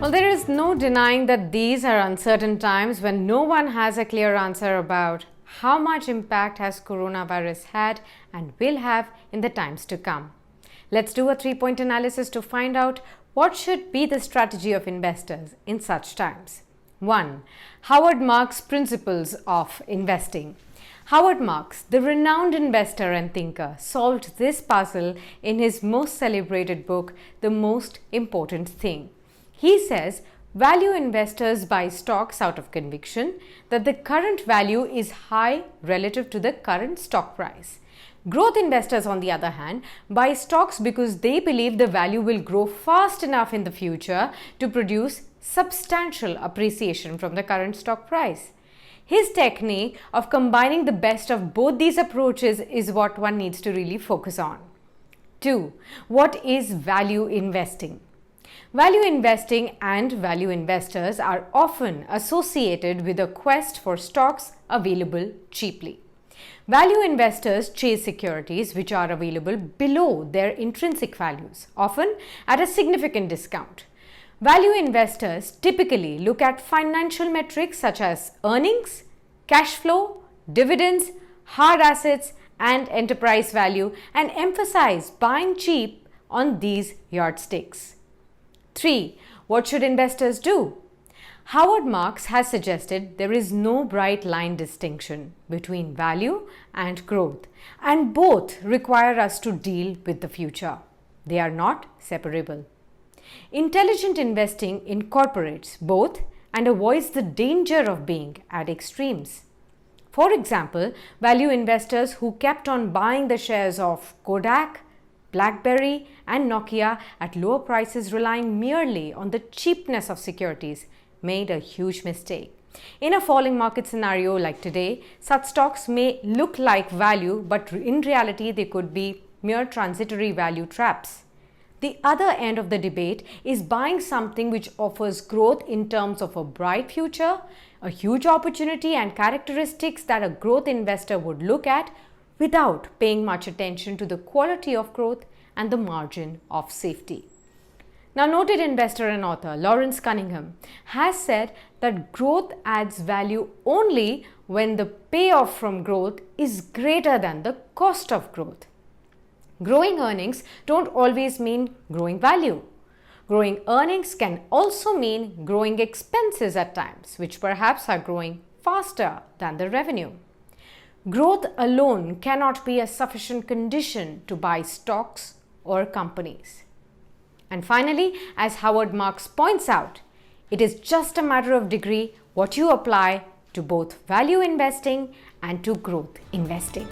Well, there is no denying that these are uncertain times when no one has a clear answer about how much impact has coronavirus had and will have in the times to come. Let's do a three-point analysis to find out what should be the strategy of investors in such times. 1. Howard Marks' Principles of Investing. Howard Marks, the renowned investor and thinker, solved this puzzle in his most celebrated book, The Most Important Thing. He says value investors buy stocks out of conviction that the current value is high relative to the current stock price. Growth investors, on the other hand, buy stocks because they believe the value will grow fast enough in the future to produce substantial appreciation from the current stock price. His technique of combining the best of both these approaches is what one needs to really focus on. 2. What is value investing? Value investing and value investors are often associated with a quest for stocks available cheaply. Value investors chase securities which are available below their intrinsic values, often at a significant discount. Value investors typically look at financial metrics such as earnings, cash flow, dividends, hard assets, and enterprise value and emphasize buying cheap on these yardsticks. 3. What should investors do? Howard Marks has suggested there is no bright line distinction between value and growth, and both require us to deal with the future. They are not separable. Intelligent investing incorporates both and avoids the danger of being at extremes. For example, value investors who kept on buying the shares of Kodak, BlackBerry and Nokia at lower prices relying merely on the cheapness of securities made a huge mistake. In a falling market scenario like today, such stocks may look like value, but in reality they could be mere transitory value traps. The other end of the debate is buying something which offers growth in terms of a bright future, a huge opportunity and characteristics that a growth investor would look at without paying much attention to the quality of growth and the margin of safety. Now, noted investor and author Lawrence Cunningham has said that growth adds value only when the payoff from growth is greater than the cost of growth. Growing earnings don't always mean growing value. Growing earnings can also mean growing expenses at times, which perhaps are growing faster than the revenue. Growth alone cannot be a sufficient condition to buy stocks or companies. And finally, as Howard Marks points out, it is just a matter of degree what you apply to both value investing and to growth investing.